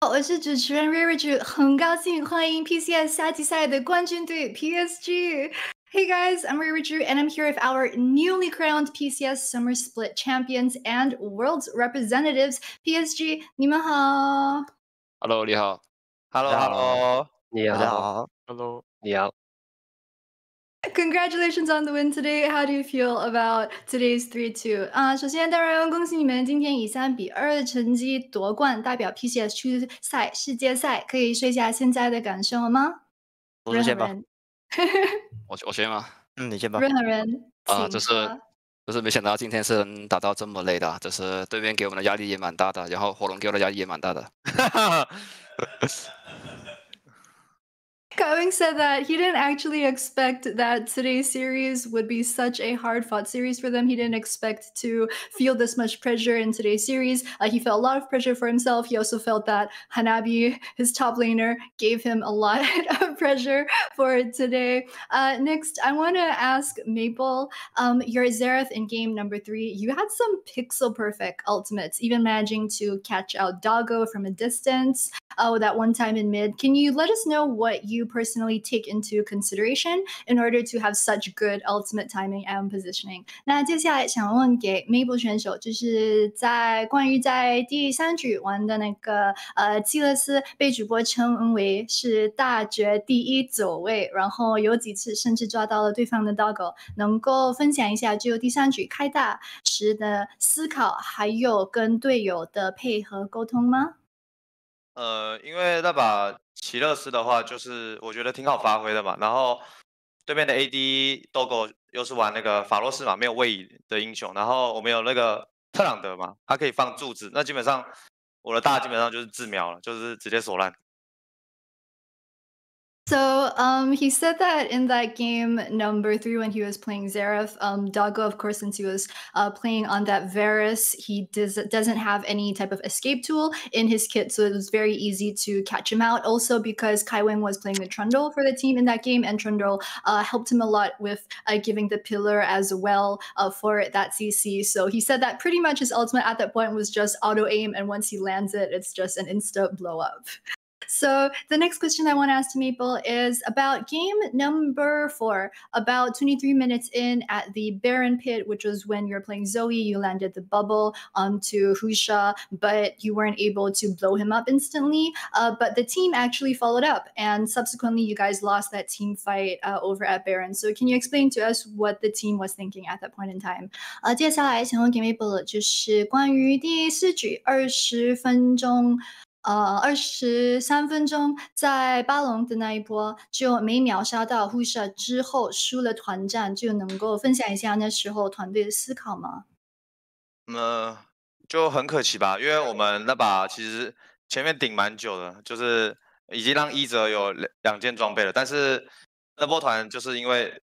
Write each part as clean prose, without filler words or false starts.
我是主持人 Reirachuu，很高兴欢迎 PCS 夏季赛的冠军队 PSG。Hey guys, I'm Reirachuu, and I'm here with our newly crowned PCS Summer Split champions and world's representatives. PSG，你们好。Hello，你好。Hello 大家好， Hello，你大家好好。 Hello，你好。Congratulations on the win today. How do you feel about today's 3-2? 首先当然恭喜你们今天以3-2的成绩夺冠，代表 PCS 出赛世界赛。可以说一下现在的感受吗？我说先吧。任何人我先吗？你先吧。任何人请就是没想到今天是能打到这么累的，就是对面给我们的压力也蛮大的，然后火龙给我的压力也蛮大的。Kawing said that he didn't actually expect that today's series would be such a hard-fought series for them. He didn't expect to feel this much pressure in today's series. He felt a lot of pressure for himself. He also felt that Hanabi, his top laner, gave him a lot of pressure for today. Next, I want to ask Maple, your Xerath in game number 3, you had some pixel-perfect ultimates, even managing to catch out Doggo from a distance. That one time in mid. Can you let us know what you personally take into consideration in order to have such good ultimate timing and positioning? 那接下来想问给 Maple 选手，就是关于在第3局玩的那个基勒斯被主播称为是大绝第1走位，然后有几次甚至抓到了对方的 Doggo， 能够分享一下就第3局开大时的思考，还有跟队友的配合沟通吗？因为那把奇勒斯的话，就是我觉得挺好发挥的嘛。然后对面的 AD Doggo 又是玩那个法洛斯嘛，没有位移的英雄。然后我们有那个特朗德嘛，他可以放柱子，那基本上我的大基本上就是自瞄了，就是直接锁烂。So he said that in that game number 3 when he was playing Xerath, Doggo, of course, since he was playing on that Varus, he doesn't have any type of escape tool in his kit, so it was very easy to catch him out. Also because Kaiwing was playing the Trundle for the team in that game, and Trundle helped him a lot with giving the pillar as well for that CC. So he said that pretty much his ultimate at that point was just auto aim, and once he lands it, it's just an insta blow up. So the next question I want to ask to Maple is about game number 4. About 23 minutes in at the Baron pit, which was when you're playing Zoe, you landed the bubble onto Husha, but you weren't able to blow him up instantly. But the team actually followed up, and subsequently you guys lost that team fight over at Baron. So can you explain to us what the team was thinking at that point in time? 接下来想问给 Maple 就是关于第4局20分钟。23分钟在巴龙的那一波就没秒杀到 Husha 之后输了团战，就能够分享一下那时候团队的思考吗？就很可惜吧，因为我们那把其实前面顶蛮久的，就是已经让伊泽有2件装备了，但是那波团就是因为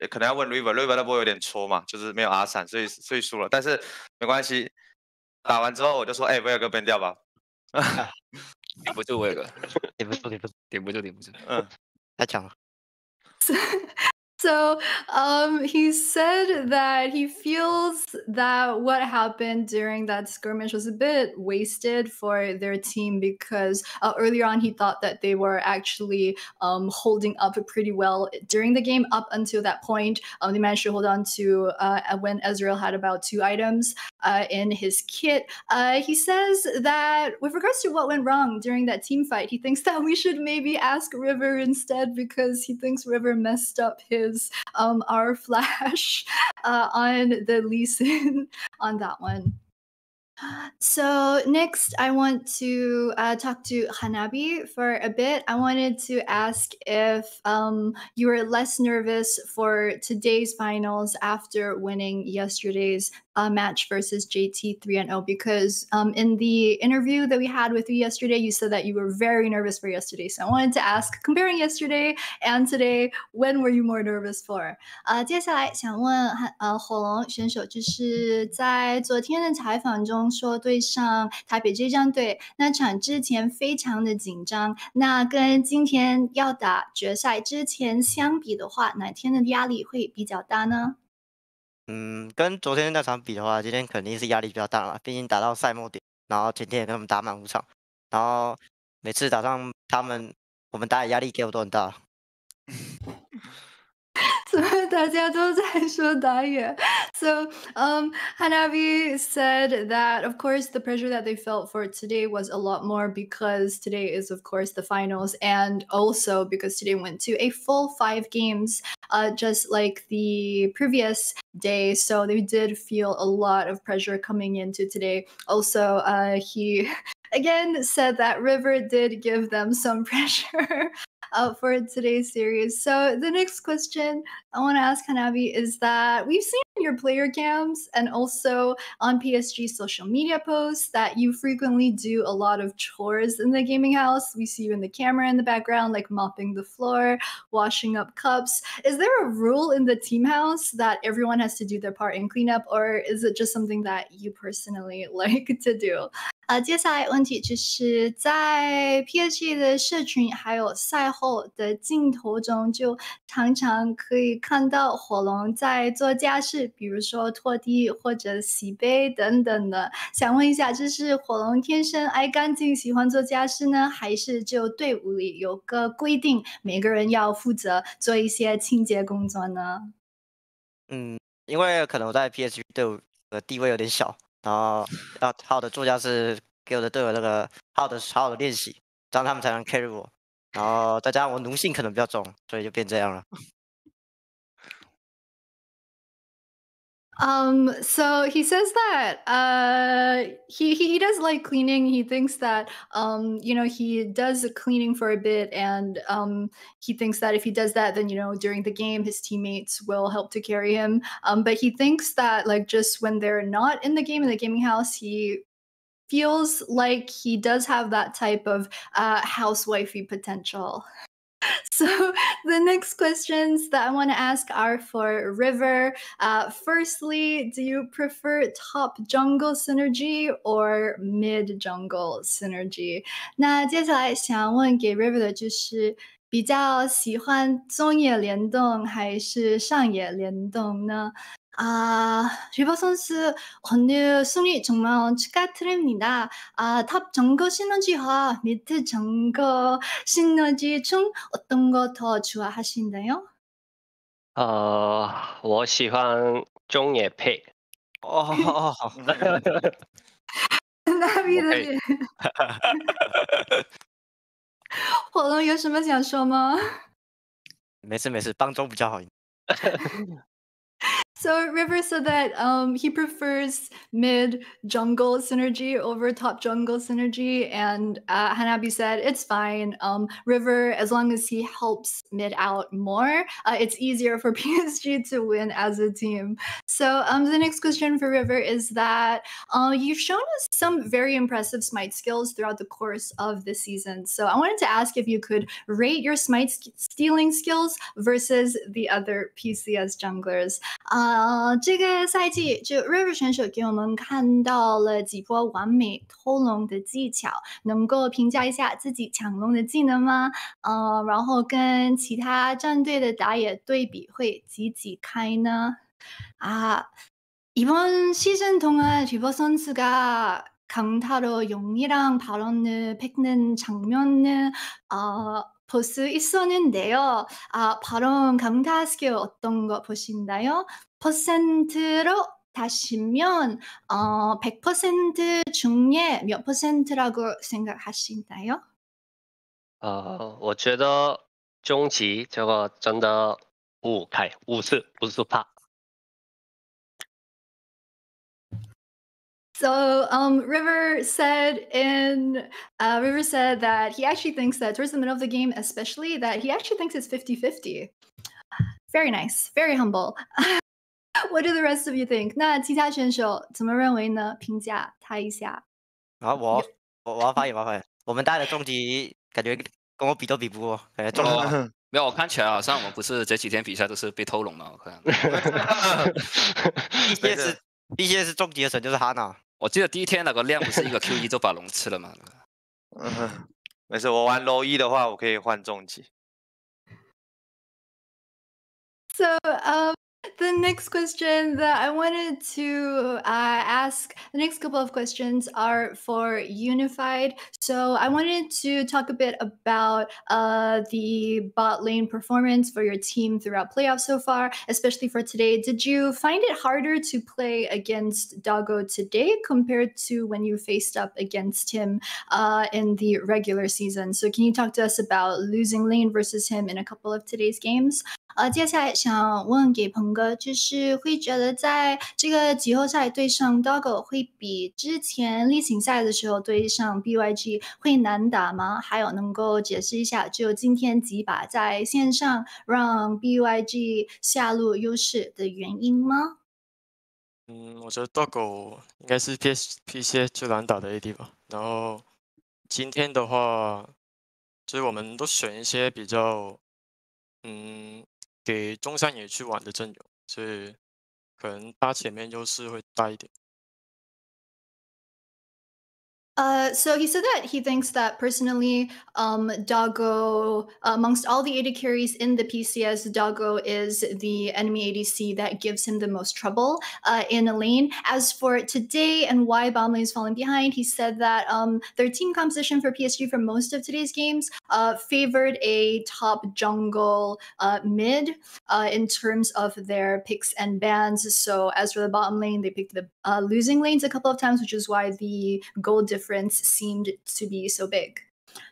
可能要问 River 那波有点戳嘛，就是没有阿闪，所以输了，但是没关系，打完之后我就说，威尔哥 ban 掉吧。顶不住威尔哥，顶不住，顶不住。太强了。So he said that he feels that what happened during that skirmish was a bit wasted for their team because earlier on he thought that they were actually holding up pretty well during the game up until that point. They managed to hold on to when Ezreal had about 2 items in his kit. He says that with regards to what went wrong during that team fight, he thinks that we should maybe ask River instead because he thinks River messed up his our flash on the Lee Sin on that one. So next, I want to talk to Hanabi for a bit. I wanted to ask if you were less nervous for today's finals after winning yesterday's match versus JT 3-0, because in the interview that we had with you yesterday, you said that you were very nervous for yesterday. So I wanted to ask, comparing yesterday and today, when were you more nervous for? 接下来想问火龙选手，就是在昨天的采访中说对上台北这张队那场之前非常的紧张，那跟今天要打决赛之前相比的话，哪天的压力会比较大呢？跟昨天那场比的话，今天肯定是压力比较大了，毕竟打到赛末点，然后前天也跟他们打满5场，然后每次打上他们，我们打野压力给我都很大。怎么大家都在说打野？ So Hanabi said that of course the pressure that they felt for today was a lot more because today is of course the finals, and also because today went to a full 5 games, just like the previous day. So they did feel a lot of pressure coming into today. Also, he again said that River did give them some pressure for today's series. So the next question I want to ask Hanabi is that we've seen in your player cams and also on PSG social media posts that you frequently do a lot of chores in the gaming house. We see you in the camera in the background, like mopping the floor, washing up cups. Is there a rule in the team house that everyone has to do their part in cleanup, or is it just something that you personally like to do? 接下来问题就是在 PSG 的社群还有赛后的镜头中，就常常可以看到火龙在做家事，比如说拖地或者洗杯等等的。想问一下，这是火龙天生爱干净，喜欢做家事呢，还是就队伍里有个规定，每个人要负责做一些清洁工作呢？因为可能我在 PSG 队伍的地位有点小，然后要好好的做家事，给我的队友那个好好的练习，这样他们才能 carry 我。然后再加上我奴性可能比较重，所以就变这样了。So he says that he does like cleaning. He thinks that he does cleaning for a bit, and he thinks that if he does that, then during the game his teammates will help to carry him. But he thinks that like just when they're not in the game in the gaming house, he feels like he does have that type of housewifey potential. So the next questions that I want to ask are for River. Firstly, do you prefer top jungle synergy or mid jungle synergy? 那接下来想问给 River 的就是比较喜欢中野联动还是上野联动呢？리버 선수 오늘 승리 정말 축하드립니다. 탑 정거 시너지와 미드 정거 시너지 중 어떤 거 더 좋아하신다요? 我喜欢中野配。那必的是火龙有什么想说吗？没事，帮中比较好。So River said that he prefers mid jungle synergy over top jungle synergy, and Hanabi said it's fine. River, as long as he helps mid out more, it's easier for PSG to win as a team. So the next question for River is that you've shown us some very impressive smite skills throughout the course of the season. So I wanted to ask if you could rate your smite stealing skills versus the other PCS junglers. 这个赛季就 River 选手给我们看到了几波完美偷龙的技巧，能够评价一下自己抢龙的技能吗？然后跟其他战队的打野对比会几开呢？이번 시즌 동안 리버 선수가 강타로 용이랑 발언을 뱉는 장면은 볼 수 있었는데요. 발언 강타 스킬 어떤 거 보신다요? 퍼센트로 다시면 100% 중에 몇 퍼센트라고 생각하시나요? 我觉得终极这个真的50%怕。So River said that he actually thinks that towards the middle of the game, especially, that he actually thinks it's 50-50. Very nice, very humble. What do the rest of you think? 那其他选手怎么认为呢？评价他一下。我要发言，我们带的终极感觉跟我比都比不过，感觉中没有，我看起来好像我们不是这几天比赛都是被偷龙嘛，我看。PCS 终极的神就是哈娜。我记得第一天那个亮不是一个 Q1 就把龙吃了吗？没事，我玩low 1的话，我可以换终极。So The next question that I wanted to ask, the next couple of questions are for Unified. So I wanted to talk a bit about the bot lane performance for your team throughout playoffs so far, especially for today. Did you find it harder to play against Doggo today compared to when you faced up against him in the regular season? So can you talk to us about losing lane versus him in a couple of today's games? 接下来想问给鹏哥，就是会觉得在这个季后赛对上 Doggo 会比之前例行赛的时候对上 BYG 会难打吗？还有能够解释一下，只有今天几把在线上让 BYG 下路优势的原因吗？我觉得 Doggo 应该是 PCS 最难打的 AD 吧。然后今天的话，就是我们都选一些比较给中山野去玩的阵容，所以可能他前面优势会大一点。So he said that he thinks that personally, Doggo, amongst all the AD carries in the PCS, Doggo is the enemy ADC that gives him the most trouble in a lane. As for today and why bot lane is falling behind, he said that their team composition for PSG for most of today's games favored a top jungle mid in terms of their picks and bans. So as for the bottom lane, they picked the losing lanes a couple of times, which is why the goal difference seemed to be so big.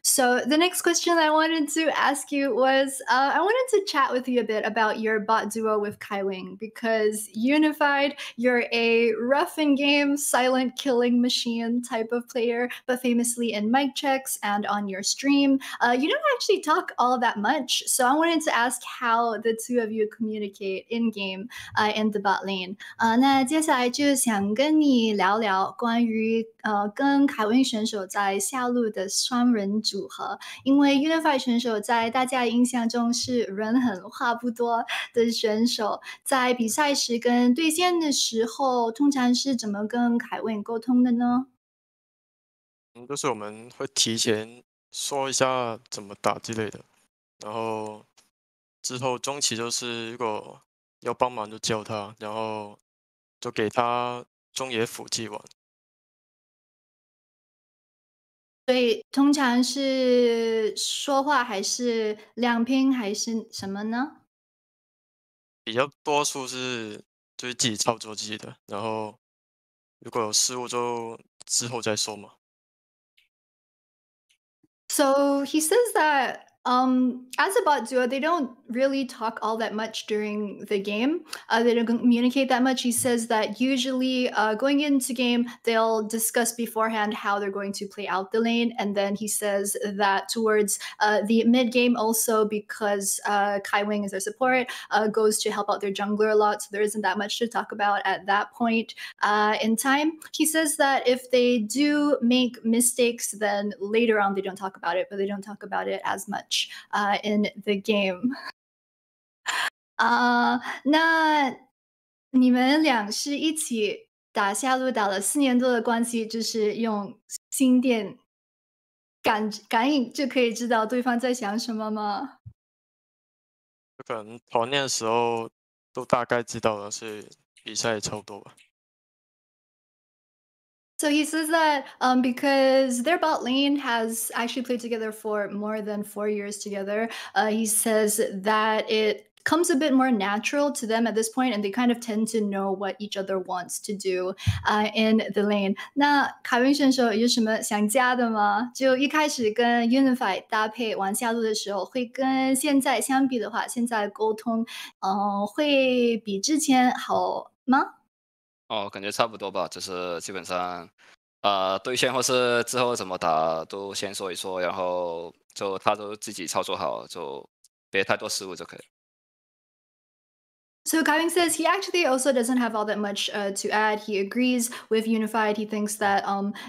So the next question I wanted to ask you was, I wanted to chat with you a bit about your bot duo with Kaiwing, because Unified, you're a rough in game, silent killing machine type of player, but famously in mic checks and on your stream, you don't actually talk all that much. So I wanted to ask how the two of you communicate in game in the bot lane. 那接下来就想跟你聊聊关于跟凯文选手在下路的双人组合，因为 Unified 选手在大家印象中是人狠话不多的选手，在比赛时跟对线的时候，通常是怎么跟凯文沟通的呢？就是我们会提前说一下怎么打之类的，然后之后中期就是如果要帮忙就叫他，然后就给他中野辅技玩。所以通常是说话还是两拼还是什么呢？比较多数是就是自己操作自己的，然后如果有失误就之后再说嘛。So he says that as a bot duo, they don't really talk all that much during the game. They don't communicate that much. He says that usually going into game, they'll discuss beforehand how they're going to play out the lane. And then he says that towards the mid game also, because Kai Wing is their support, goes to help out their jungler a lot. So there isn't that much to talk about at that point in time. He says that if they do make mistakes, then later on they don't talk about it, but they don't talk about it as much in the game. 那你们俩是一起打下路打了4年多的关系，就是用心电感应就可以知道对方在想什么吗？可能团练的时候都大概知道了，所以比赛也差不多吧。So he says that because their bot lane has actually played together for more than 4 years together, he says that it comes a bit more natural to them at this point, and they kind of tend to know what each other wants to do in the lane. 那凯文选手有什么想加的吗？就一开始跟 Unify 搭配玩下路的时候，会跟现在相比的话，现在沟通会比之前好吗？感觉差不多吧，就是基本上，对线或是之后怎么打都先说一说，然后就他都自己操作好，就别太多失误就可以。So Kaiwing says he actually also doesn't have all that much to add. He agrees with Unified. He thinks that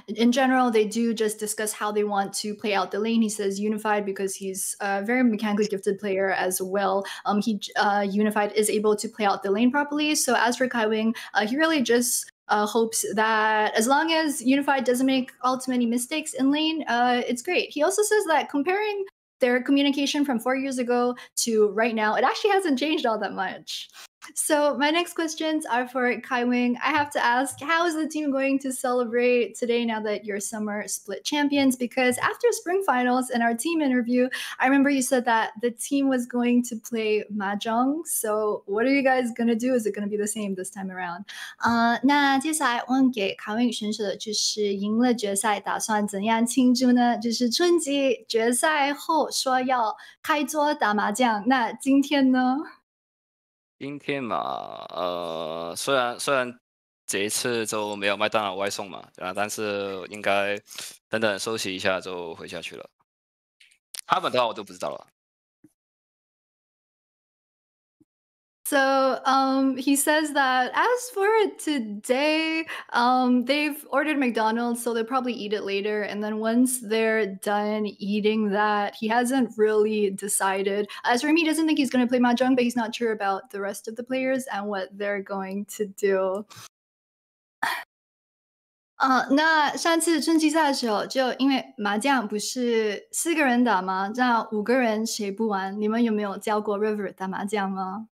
in general they do just discuss how they want to play out the lane. He says Unified because he's a very mechanically gifted player as well. Unified is able to play out the lane properly. So as for Kaiwing, he really just hopes that as long as Unified doesn't make all too many mistakes in lane, it's great. He also says that comparing their communication from 4 years ago to right now, it actually hasn't changed all that much. So my next questions are for Kai Wing. I have to ask, how is the team going to celebrate today now that you're summer split champions? Because after spring finals in our team interview, I remember you said that the team was going to play mahjong. So what are you guys going to do? Is it going to be the same this time around? 那接下来问给凯文选手的就是赢了决赛，打算怎样庆祝呢？就是春季决赛后说要开桌打麻将，那今天呢？今天嘛，虽然这一次就没有麦当劳外送嘛，但是应该等等休息一下就回家去了。他们的话我都不知道了。So he says that as for today, they've ordered McDonald's, so they'll probably eat it later. And then once they're done eating that, he hasn't really decided. As for him, he doesn't think he's going to play mahjong, but he's not sure about the rest of the players and what they're going to do. 那上次春季赛的时候，就因为麻将不是4个人打吗？那5个人谁不玩？你们有没有教过 River 打麻将吗？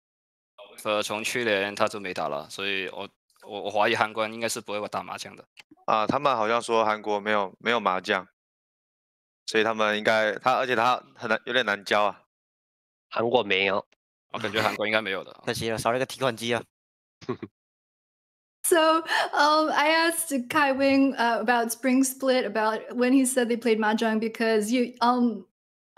从去年他就没打了，所以我怀疑韩国人应该是不会打麻将的。他们好像说韩国没有麻将，所以他们应该而且他有点难教啊。韩国没有，我感觉韩国应该没有的。可惜了，少了一个提款机啊。So I asked Kai Wing about Spring Split, about when he said they played mahjong, because you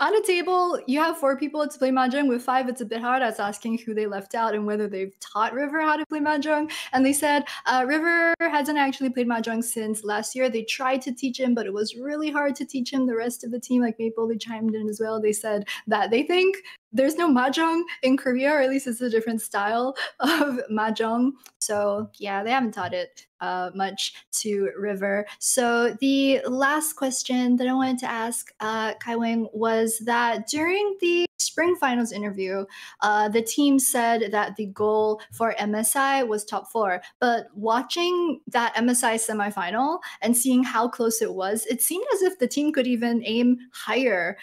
on a table you have 4 people to play mahjong. With 5, it's a bit hard. I was asking who they left out and whether they've taught River how to play mahjong, and they said River hasn't actually played mahjong since last year. They tried to teach him, but it was really hard to teach him. The rest of the team, like Maple, they chimed in as well. They said that they think there's no mahjong in Korea, or at least it's a different style of mahjong. So yeah, they haven't taught it much to River. So the last question that I wanted to ask Kai Wing was that during the spring finals interview, the team said that the goal for MSI was top 4. But watching that MSI semifinal and seeing how close it was, it seemed as if the team could even aim higher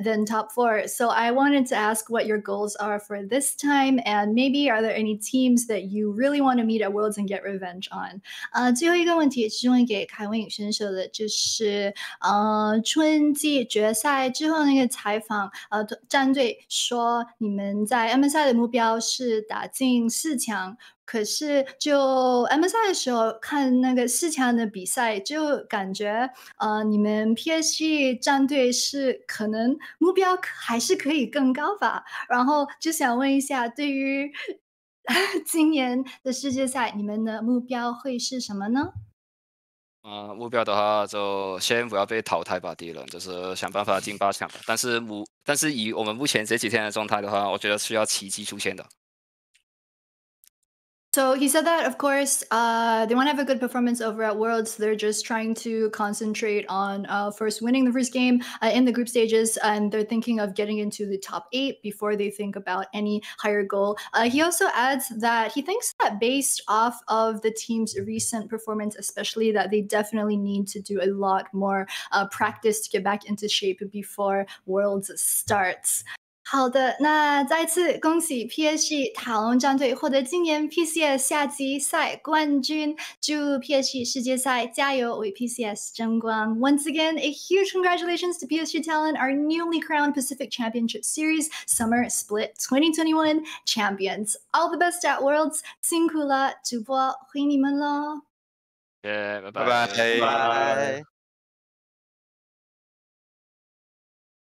than top 4. So I wanted to ask what your goals are for this time, and maybe are there any teams that you really want to meet at Worlds and get revenge on? 最后一个问题是问给凯文选手的，就是春季决赛之后那个采访，战队说你们在 MSI 的目标是打进4强。可是就 MSI 的时候看那个4强的比赛，就感觉你们 PSG 战队是可能目标还是可以更高吧。然后就想问一下，对于今年的世界赛，你们的目标会是什么呢？目标的话就先不要被淘汰吧，第一轮就是想办法进8强。但是以我们目前这几天的状态的话，我觉得需要奇迹出现的。So he said that, of course, they want to have a good performance over at Worlds. They're just trying to concentrate on first winning the first game in the group stages, and they're thinking of getting into the top 8 before they think about any higher goal. He also adds that he thinks that based off of the team's recent performance, especially, that they definitely need to do a lot more practice to get back into shape before Worlds starts. 好的，那再次恭喜 PSG 塔隆战队获得今年 PCS 夏季赛冠军，祝 PSG 世界赛加油，为 PCS 争光。Once again, a huge congratulations to PSG Talon, our newly crowned Pacific Championship Series Summer Split 2021 champions. All the best at Worlds， 辛苦了，主播回你们喽。拜拜拜。